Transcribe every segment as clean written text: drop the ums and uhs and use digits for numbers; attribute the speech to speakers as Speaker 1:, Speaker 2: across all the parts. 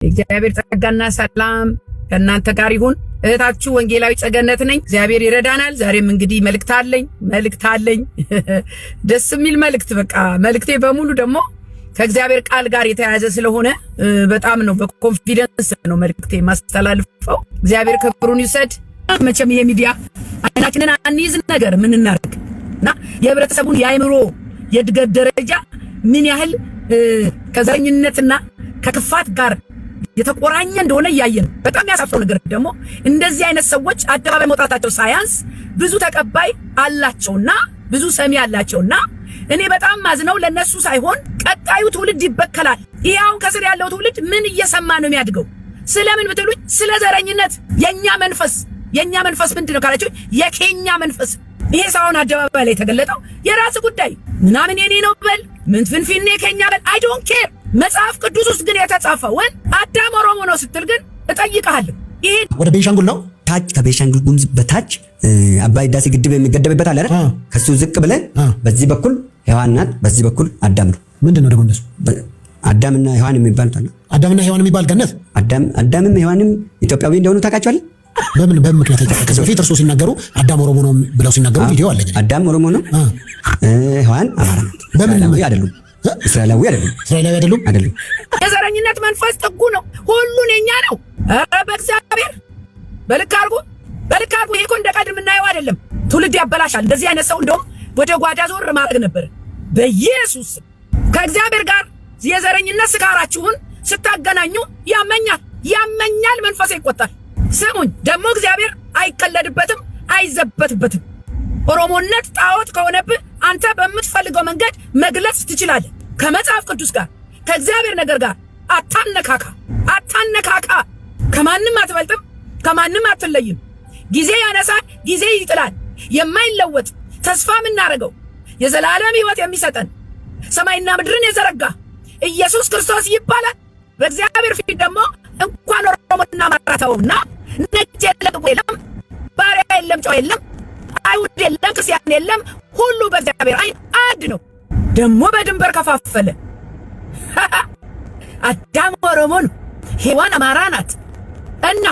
Speaker 1: እግዚአብሔር ጸጋና ሰላም ከእናንተ ጋር ይሁን። እህታችሁ ወንጌላዊ ጸገነት ነኝ። እግዚአብሔር ይረዳናል። ዛሬም እንግዲህ መልእክት አለኝ ደስ የሚል መልእክት። በቃ መልእክቴ በሙሉ ደግሞ ከእግዚአብሔር ቃል ጋር የተያያዘ ስለሆነ በጣም ነው በኮንፊደንስ ነው መልእክቴ ማስተላልፈው። እግዚአብሔር ክብሩን ይውሰድ። መቼም ይሄ ሚዲያ አይናችንን አንይዝ ነገር ምን እናርግ እና የህብረተሰቡን የአእምሮ የእድገት ደረጃ ምን ያህል ከዘረኝነትና ከክፋት ጋር የተቆራኘ እንደሆነ ያየን። በጣም ያሳፍረው ነገር ደግሞ እንደዚህ አይነት ሰዎች አደባባይ መውጣታቸው ሳያንስ ብዙ ተቀባይ አላቸውና ብዙ ሰሚ አላቸውና እኔ በጣም ማዝነው ለነሱ ሳይሆን ቀጣዩ ትውልድ ይበከላል። ይሄው ከስር ያለው ትውልድ ምን እየሰማ ነው የሚያድገው? ስለምን ብትሉኝ ስለ ዘረኝነት የኛ መንፈስ ምንድነው ካላችሁ የኬኛ መንፈስ። ይሄ ሳይሆን አደባባይ ላይ የተገለጠው የራስ ጉዳይ ምናምን የኔ ነው በል ምን ፍንፍኔ ከኛ በል አይ ዶንት ኬር። መጽሐፍ ቅዱስ ውስጥ ግን የተጻፈው አዳም ኦሮሞ ነው ስትል ግን እጠይቅሃለሁ። ይሄ
Speaker 2: ወደ ቤንሻንጉል ነው ታች ከቤንሻንጉል ጉሙዝ በታች አባይ ዳሴ ግድብ የሚገደብበት አለ አይደል? ከሱ ዝቅ ብለን በዚህ በኩል ሔዋን ናት፣ በዚህ በኩል አዳም ነው።
Speaker 3: ምንድነው ደግሞ እንደሱ
Speaker 2: አዳምና ሔዋን የሚባል ታለ
Speaker 3: አዳምና ሔዋን የሚባል ገነት
Speaker 2: አዳምም ሔዋንም ኢትዮጵያዊ እንደሆኑ ታውቃቸዋለህ?
Speaker 3: በምን ምክንያት ከዚህ በፊት እርሶ ሲናገሩ አዳም ኦሮሞ ነው ብለው ሲናገሩ ቪዲዮ አለ።
Speaker 2: አዳም ኦሮሞ ነው፣ ሔዋን አማራ ናት።
Speaker 3: በምን
Speaker 2: አይደሉም? እስራኤላዊ አይደሉም።
Speaker 1: የዘረኝነት መንፈስ ጥጉ ነው። ሁሉን የኛ ነው። ኧረ በእግዚአብሔር በልክ አድርጉ። ይሄ እኮ እንደ ቀድም የምናየው አይደለም። ትውልድ ያበላሻል። እንደዚህ አይነት ሰው እንደውም ወደ ጓዳ ዞር ማድረግ ነበር። በኢየሱስ ከእግዚአብሔር ጋር የዘረኝነት ስካራችሁን ስታገናኙ ያመኛል፣ መንፈስ ይቆጣል። ስሙኝ ደግሞ እግዚአብሔር አይቀለድበትም፣ አይዘበትበትም። ኦሮሞነት ጣዖት ከሆነብህ አንተ በምትፈልገው መንገድ መግለጽ ትችላለህ። ከመጽሐፍ ቅዱስ ጋር ከእግዚአብሔር ነገር ጋር አታነካካ። ከማንም አትበልጥም፣ ከማንም አትለይም። ጊዜ ያነሳል፣ ጊዜ ይጥላል። የማይለወጥ ተስፋ የምናደርገው የዘላለም ሕይወት የሚሰጠን ሰማይና ምድርን የዘረጋ ኢየሱስ ክርስቶስ ይባላል። በእግዚአብሔር ፊት ደግሞ እንኳን ኦሮሞና አማራውና ነጭ የለም፣ ባሪያ የለም፣ ጨው የለም፣ አይሁድ የለም፣ ክርስቲያን የለም፣ ሁሉ በእግዚአብሔር ዓይን አንድ ነው። ደግሞ በድንበር ከፋፈለ። አዳም ኦሮሞ ነው፣ ሔዋን አማራ ናት። እና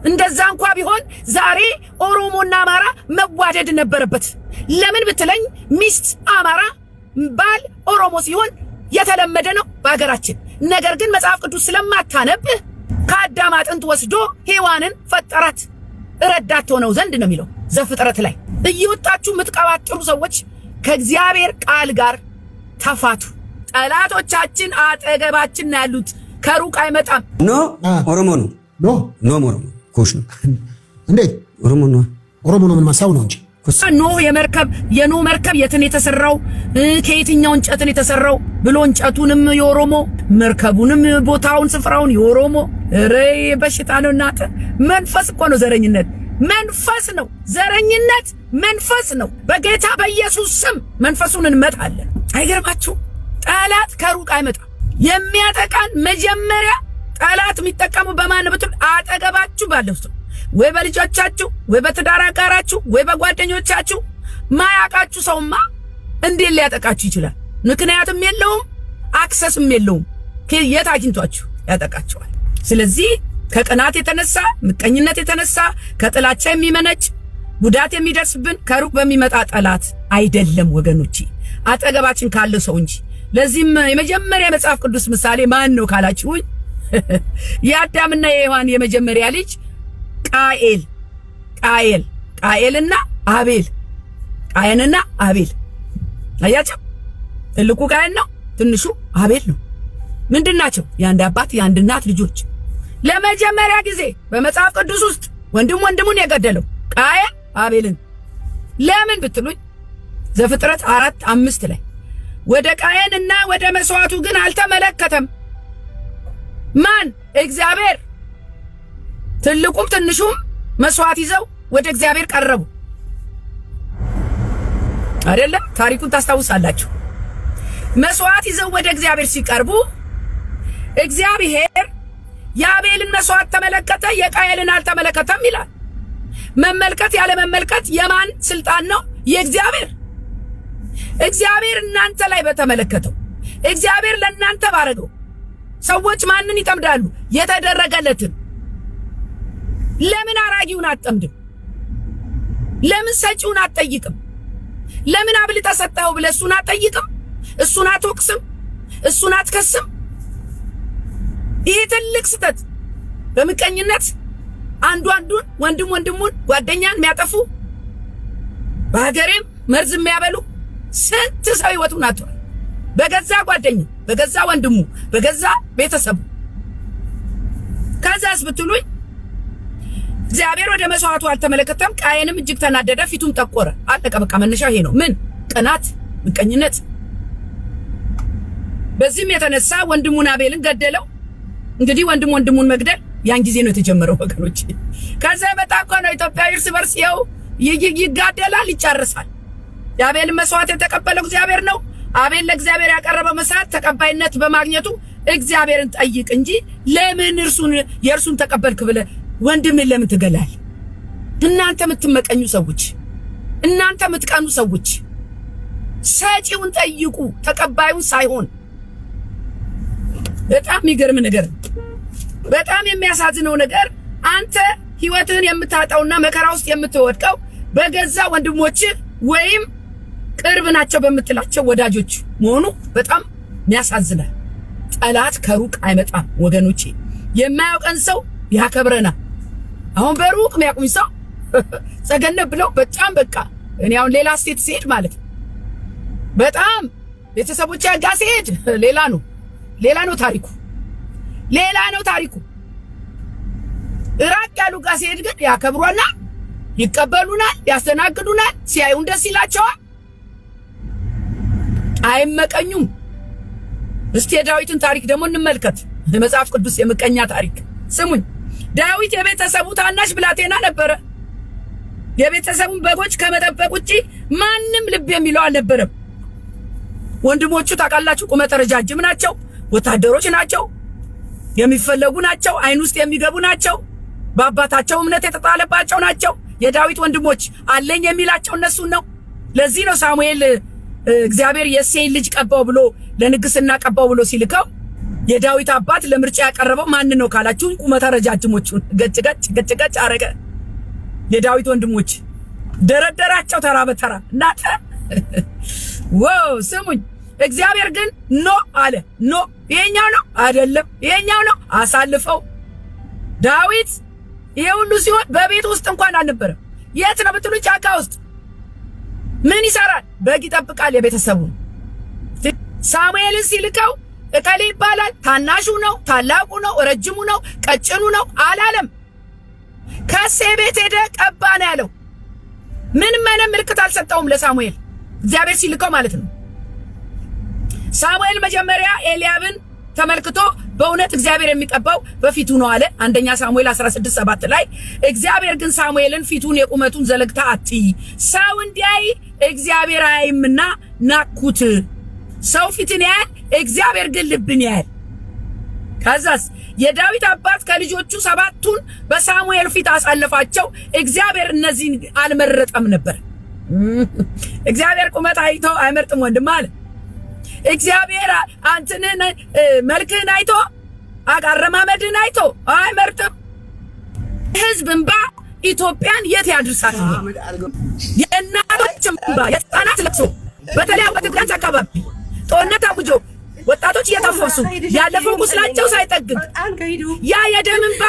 Speaker 1: እንደዛ እንኳን ቢሆን ዛሬ ኦሮሞና አማራ መዋደድ ነበረበት። ለምን ብትለኝ ሚስት አማራ ባል ኦሮሞ ሲሆን የተለመደ ነው በሀገራችን። ነገር ግን መጽሐፍ ቅዱስ ስለማታነብ ከአዳም አጥንት ወስዶ ሔዋንን ፈጠራት ረዳት ሆነው ዘንድ ነው የሚለው ዘፍጥረት ላይ። እየወጣችሁ የምትቀባጥሩ ሰዎች ከእግዚአብሔር ቃል ጋር ተፋቱ። ጠላቶቻችን አጠገባችን ያሉት ከሩቅ አይመጣም።
Speaker 2: ኦሮሞ ነው ኦሮሞ ኮሽ ነው።
Speaker 3: እንዴት
Speaker 2: ኦሮሞ ነው
Speaker 3: ምን ማሳው ነው እንጂ
Speaker 1: የኖህ መርከብ የትን የተሰራው ከየትኛው እንጨትን የተሰራው ብሎ እንጨቱንም የኦሮሞ መርከቡንም ቦታውን ስፍራውን የኦሮሞ ሬ በሽታ ነው። እናንተ መንፈስ እኮ ነው ዘረኝነት መንፈስ ነው። ዘረኝነት መንፈስ ነው። በጌታ በኢየሱስ ስም መንፈሱን እንመጣለን። አይገርማችሁ? ጠላት ከሩቅ አይመጣም። የሚያጠቃን መጀመሪያ ጠላት የሚጠቀሙ በማን ብትል አጠገባችሁ ባለው ሰው ወይ በልጆቻችሁ ወይ በትዳር አጋራችሁ ወይ በጓደኞቻችሁ ማያቃችሁ ሰውማ እንዴት ሊያጠቃችሁ ይችላል? ምክንያቱም የለውም፣ አክሰስም የለውም። የት አግኝቷችሁ ያጠቃችኋል? ስለዚህ ከቅናት የተነሳ ምቀኝነት የተነሳ ከጥላቻ የሚመነጭ ጉዳት የሚደርስብን ከሩቅ በሚመጣ ጠላት አይደለም ወገኖቼ፣ አጠገባችን ካለው ሰው እንጂ። ለዚህም የመጀመሪያ መጽሐፍ ቅዱስ ምሳሌ ማን ነው ካላችሁኝ የአዳምና የሔዋን የመጀመሪያ ልጅ ቃየልና አቤል። አያችሁ? ትልቁ ቃየል ነው፣ ትንሹ አቤል ነው። ምንድናቸው? የአንድ አባት የአንድ እናት ልጆች። ለመጀመሪያ ጊዜ በመጽሐፍ ቅዱስ ውስጥ ወንድሙን የገደለው ቃየል አቤልን። ለምን ብትሉኝ ዘፍጥረት 4:5 ላይ ወደ ቃየንና ወደ መስዋዕቱ ግን አልተመለከተም። ማን? እግዚአብሔር። ትልቁም ትንሹም መስዋዕት ይዘው ወደ እግዚአብሔር ቀረቡ። አይደለም? ታሪኩን ታስታውሳላችሁ። መስዋዕት ይዘው ወደ እግዚአብሔር ሲቀርቡ እግዚአብሔር የአቤልን መስዋዕት ተመለከተ፣ የቃየልን አልተመለከተም ይላል። መመልከት ያለ መመልከት የማን ስልጣን ነው? የእግዚአብሔር። እግዚአብሔር እናንተ ላይ በተመለከተው እግዚአብሔር ለእናንተ ባረገው ሰዎች ማንን ይጠምዳሉ? የተደረገለትን። ለምን አራጊውን አትጠምድም? ለምን ሰጪውን አትጠይቅም? ለምን አብልጠህ ሰጠኸው ብለህ እሱን አትጠይቅም? እሱን አትወቅስም? እሱን አትከስም? ይሄ ትልቅ ስህተት። በምቀኝነት አንዱን ወንድሙን ጓደኛን የሚያጠፉ በሀገሬም መርዝ የሚያበሉ ስንት ሰው ህይወቱን አጥቷል። በገዛ ጓደኛ፣ በገዛ ወንድሙ፣ በገዛ ቤተሰቡ። ከዛስ ብትሉኝ እግዚአብሔር ወደ መስዋዕቱ አልተመለከተም። ቃየንም እጅግ ተናደደ፣ ፊቱም ጠቆረ። አለቀ በቃ። መነሻው ይሄ ነው። ምን? ቅናት፣ ምቀኝነት። በዚህም የተነሳ ወንድሙን አቤልን ገደለው። እንግዲህ ወንድሙን መግደል ያን ጊዜ ነው የተጀመረው ወገኖች። ከዛ በጣ እኮ ነው ኢትዮጵያ እርስ በርስ ያው ይጋደላል፣ ይጨርሳል። የአቤልን መስዋዕት የተቀበለው እግዚአብሔር ነው። አቤል ለእግዚአብሔር ያቀረበው መስዋዕት ተቀባይነት በማግኘቱ እግዚአብሔርን ጠይቅ እንጂ ለምን የእርሱን ተቀበልክ ብለህ ወንድምን ለምን ትገላለህ? እናንተ የምትመቀኙ ሰዎች፣ እናንተ የምትቀኑ ሰዎች ሰጪውን ጠይቁ፣ ተቀባዩን ሳይሆን። በጣም የሚገርም ነገር፣ በጣም የሚያሳዝነው ነገር አንተ ህይወትህን የምታጣውና መከራ ውስጥ የምትወድቀው በገዛ ወንድሞች ወይም ቅርብ ናቸው በምትላቸው ወዳጆች መሆኑ በጣም የሚያሳዝናል። ጠላት ከሩቅ አይመጣም ወገኖቼ። የማያውቀን ሰው ያከብረናል። አሁን በሩቅ የሚያውቁኝ ሰው ጸገነ ብለው በጣም በቃ እኔ አሁን ሌላ ስቴት ሲሄድ ማለት በጣም ቤተሰቦቼ ጋር ሲሄድ ሌላ ነው ታሪኩ። ራቅ ያሉ ጋር ሲሄድ ግን ያከብሩናል፣ ይቀበሉናል፣ ያስተናግዱናል፣ ሲያዩን ደስ ይላቸዋል፣ አይመቀኙም። እስቲ የዳዊትን ታሪክ ደግሞ እንመልከት። መጽሐፍ ቅዱስ የምቀኛ ታሪክ ስሙኝ። ዳዊት የቤተሰቡ ታናሽ ብላቴና ነበረ። የቤተሰቡን በጎች ከመጠበቅ ውጪ ማንም ልብ የሚለው አልነበረም። ወንድሞቹ ታውቃላችሁ፣ ቁመተ ረጃጅም ናቸው፣ ወታደሮች ናቸው፣ የሚፈለጉ ናቸው፣ አይን ውስጥ የሚገቡ ናቸው፣ በአባታቸው እምነት የተጣለባቸው ናቸው። የዳዊት ወንድሞች አለኝ የሚላቸው እነሱን ነው። ለዚህ ነው ሳሙኤል እግዚአብሔር የእሴይን ልጅ ቀባው ብሎ ለንግስና ቀባው ብሎ ሲልከው የዳዊት አባት ለምርጫ ያቀረበው ማን ነው ካላችሁ ቁመተ ረጃጅሞቹን ገጭ አረገ። የዳዊት ወንድሞች ደረደራቸው ተራ በተራ እናተ ዋው ስሙኝ። እግዚአብሔር ግን ኖ አለ። ኖ ይሄኛው ነው አይደለም፣ ይሄኛው ነው አሳልፈው። ዳዊት ይሄ ሁሉ ሲሆን በቤት ውስጥ እንኳን አልነበረም። የት ነው ብትሉ ጫካ ውስጥ ምን ይሰራል? በግ ይጠብቃል የቤተሰቡ። ሳሙኤልን ሲልከው እከሌ ይባላል፣ ታናሹ ነው፣ ታላቁ ነው፣ ረጅሙ ነው፣ ቀጭኑ ነው አላለም። ከእሴይ ቤት ሄደ ቀባ ነው ያለው። ምንም አይነት ምልክት አልሰጠውም ለሳሙኤል እግዚአብሔር ሲልከው ማለት ነው። ሳሙኤል መጀመሪያ ኤልያብን ተመልክቶ በእውነት እግዚአብሔር የሚቀባው በፊቱ ነው አለ። አንደኛ ሳሙኤል 16:7 ላይ እግዚአብሔር ግን ሳሙኤልን ፊቱን የቁመቱን ዘለግታ አትይ፣ ሰው እንዲያይ እግዚአብሔር አያይምና ናኩት። ሰው ፊትን ያያል፣ እግዚአብሔር ግን ልብን ያያል። ከዛስ የዳዊት አባት ከልጆቹ 7ቱን በሳሙኤል ፊት አሳለፋቸው። እግዚአብሔር እነዚህን አልመረጠም ነበር። እግዚአብሔር ቁመት አይቶ አይመርጥም ወንድም አለ። እግዚአብሔር አንተን መልክህን አይቶ አረማመድህን አይቶ አይመርጥም። ህዝብ እንባ ኢትዮጵያን የት ያድርሳል? የእናቶች እንባ፣ የህፃናት ለቅሶ፣ በተለይ በትግራይ አካባቢ ጦርነት አውጆ ወጣቶች እየተፈሱ ያለፈው ቁስላቸው ሳይጠግግ ያ የደም እንባ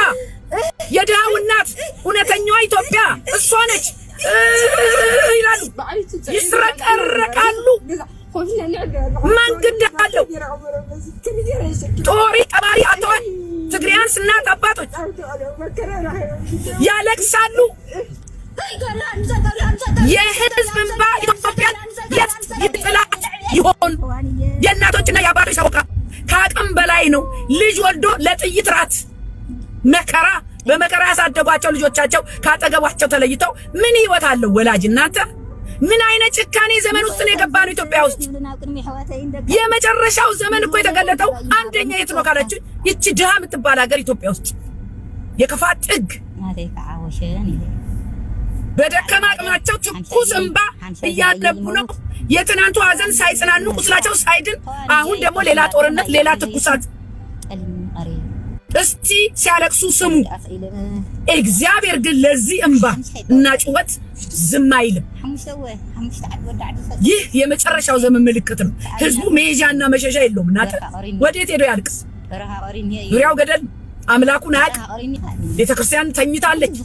Speaker 1: የድሃው እናት እውነተኛዋ ኢትዮጵያ እሷ ነች ይላሉ፣ ይስረቀረቃሉ። ማን ግድ አለው? ጦሪ ቀባሪ አጥተዋል። ትግሪያንስ እናት አባቶች ያለቅሳሉ። የህዝብ እንባ ኢትዮጵያን የት ይጥላል ይሆን? የእናቶችና የአባቶች ሰቆቃ ከአቅም በላይ ነው። ልጅ ወልዶ ለጥይት ራት መከራ በመከራ ያሳደጓቸው ልጆቻቸው ካጠገቧቸው ተለይተው ምን ህይወት አለው ወላጅ? እናንተ ምን አይነት ጭካኔ ዘመን ውስጥ ነው የገባነው? ኢትዮጵያ ውስጥ የመጨረሻው ዘመን እኮ የተገለጠው አንደኛ የት ነው ካላችሁ ይቺ ድሃ የምትባል ሀገር ኢትዮጵያ ውስጥ የክፋት ጥግ በደከማ አቅማቸው ትኩስ እንባ እያነቡ ነው። የትናንቱ ሀዘን ሳይጽናኑ ቁስላቸው ሳይድን አሁን ደግሞ ሌላ ጦርነት፣ ሌላ ትኩሳት። እስቲ ሲያለቅሱ ስሙ። እግዚአብሔር ግን ለዚህ እንባ እና ጩኸት ዝም አይልም። ይህ የመጨረሻው ዘመን ምልክት ነው። ህዝቡ መሄጃና መሸሻ የለውም። እናንተ ወዴት ሄዶ ያልቅስ? ዙሪያው ገደል አምላኩን አያውቅ። ቤተክርስቲያን ተኝታለች።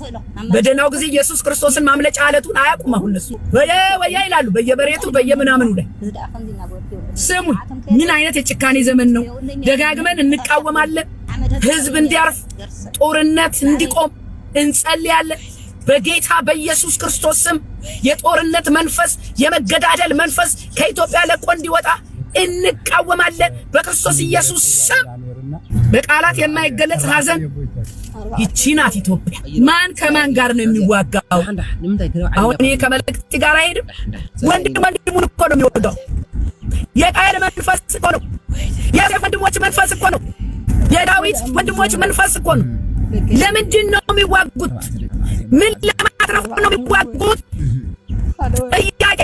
Speaker 1: በደህናው ጊዜ ኢየሱስ ክርስቶስን ማምለጫ አለቱን አያውቁም። አሁን እነሱ ወያ ይላሉ በየበሬቱ በየምናምኑ ላይ። ስሙ፣ ምን አይነት የጭካኔ ዘመን ነው? ደጋግመን እንቃወማለን። ህዝብ እንዲያርፍ፣ ጦርነት እንዲቆም እንጸልያለን። በጌታ በኢየሱስ ክርስቶስ ስም የጦርነት መንፈስ፣ የመገዳደል መንፈስ ከኢትዮጵያ ለቆ እንዲወጣ እንቃወማለን። በክርስቶስ ኢየሱስ ስም በቃላት የማይገለጽ ሐዘን ይቺ ናት ኢትዮጵያ። ማን ከማን ጋር ነው የሚዋጋው? አሁን ይሄ ከመልእክት ጋር አይሄድም። ወንድሙን እኮ ነው የሚወጋው። የቃየል መንፈስ እኮ ነው። የዮሴፍ ወንድሞች መንፈስ እኮ ነው። የዳዊት ወንድሞች መንፈስ እኮ ነው። ለምንድን ነው የሚዋጉት? ምን ለማትረፍ ነው የሚዋጉት? ጥያቄ